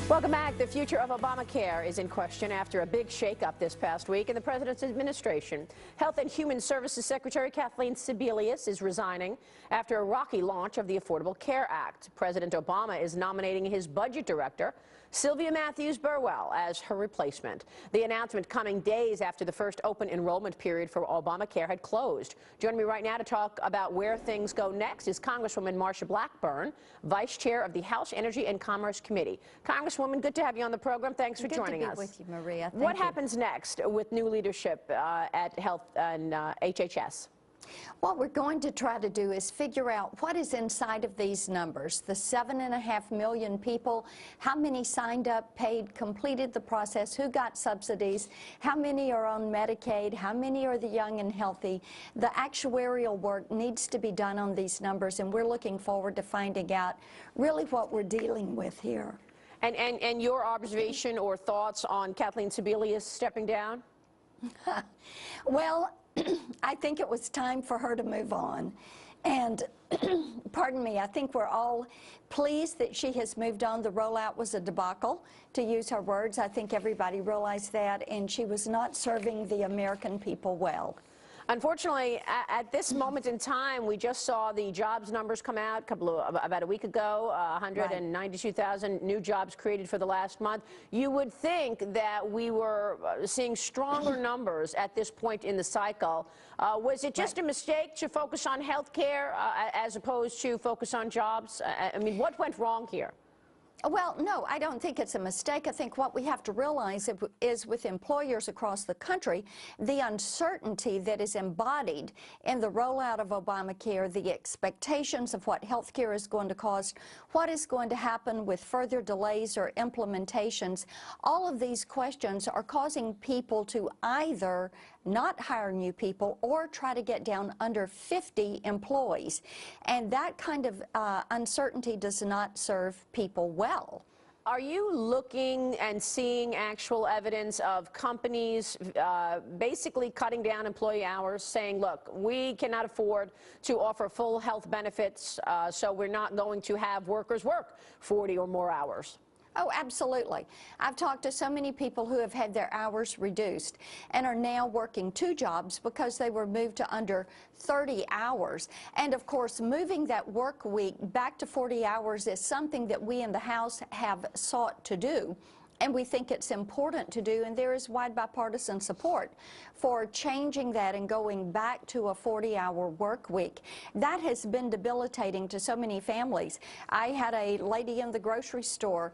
Welcome back. The future of Obamacare is in question after a big shakeup this past week in the president's administration. Health and Human Services Secretary Kathleen Sebelius is resigning after a rocky launch of the Affordable Care Act. President Obama is nominating his budget director, Sylvia Matthews Burwell, as her replacement. The announcement coming days after the first open enrollment period for Obamacare had closed. Joining me right now to talk about where things go next is Congresswoman Marsha Blackburn, Vice Chair of the House Energy and Commerce Committee. Congresswoman, good to have you on the program. Thanks for joining us. Good to be with you, Maria. What happens next with new leadership at Health and HHS? What we're going to try to do is figure out what is inside of these numbers. The 7.5 million people, how many signed up, paid, completed the process, who got subsidies, how many are on Medicaid, how many are the young and healthy. The actuarial work needs to be done on these numbers, and we're looking forward to finding out really what we're dealing with here. And your observation or thoughts on Kathleen Sebelius stepping down? Well, I think it was time for her to move on. And, pardon me, I think we're all pleased that she has moved on. The rollout was a debacle, to use her words. I think everybody realized that, and she was not serving the American people well. Unfortunately, at this moment in time, we just saw the jobs numbers come out about a week ago, 192,000 new jobs created for the last month. You would think that we were seeing stronger numbers at this point in the cycle. Was it just a mistake to focus on health care as opposed to focus on jobs? I mean, what went wrong here? Well, no, I don't think it's a mistake. I think what we have to realize is with employers across the country, the uncertainty that is embodied in the rollout of Obamacare, the expectations of what health care is going to cost, what is going to happen with further delays or implementations, all of these questions are causing people to either not hire new people or try to get down under 50 employees. And that kind of uncertainty does not serve people well. Are you looking and seeing actual evidence of companies basically cutting down employee hours, saying, look, we cannot afford to offer full health benefits, so we're not going to have workers work 40 or more hours? Oh, absolutely. I've talked to so many people who have had their hours reduced and are now working 2 jobs because they were moved to under 30 hours. And of course, moving that work week back to 40 hours is something that we in the House have sought to do. And we think it's important to do, and there is wide bipartisan support for changing that and going back to a 40-hour work week. That has been debilitating to so many families. I had a lady in the grocery store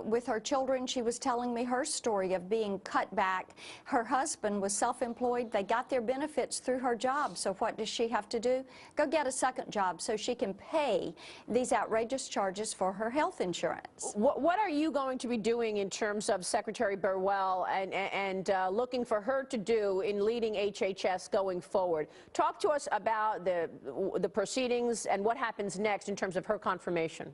with her children. She was telling me her story of being cut back. Her husband was self-employed. They got their benefits through her job. So what does she have to do? Go get a second job so she can pay these outrageous charges for her health insurance. What are you going to be doing in terms of Secretary Burwell and looking for her to do in leading HHS going forward? Talk to us about the proceedings and what happens next in terms of her confirmation.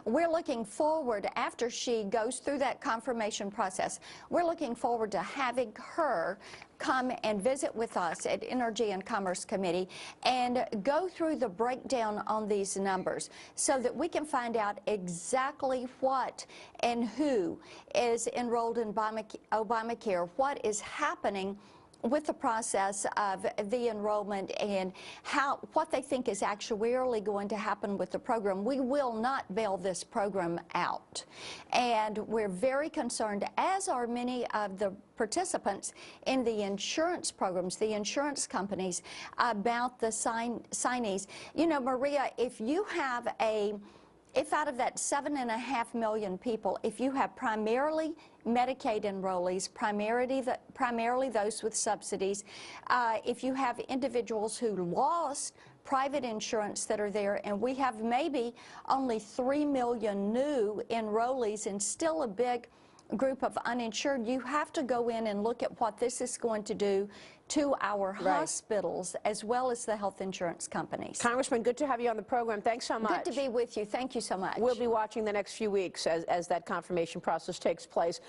We're looking forward, after she goes through that confirmation process, we're looking forward to having her come and visit with us at Energy and Commerce Committee and go through the breakdown on these numbers so that we can find out exactly what and who is enrolled in Obamacare, what is happening with the process of the enrollment and what they think is actuarially going to happen with the program. We will not bail this program out. And we're very concerned, as are many of the participants in the insurance programs, the insurance companies, about the signees. You know, Maria, if out of that 7.5 million people, if you have primarily Medicaid enrollees, primarily those with subsidies, if you have individuals who lost private insurance that are there, and we have maybe only 3 million new enrollees and still a big group of uninsured, you have to go in and look at what this is going to do to our hospitals as well as the health insurance companies. Congressman, good to have you on the program. Thanks so much. Good to be with you. Thank you so much. We'll be watching the next few weeks as that confirmation process takes place.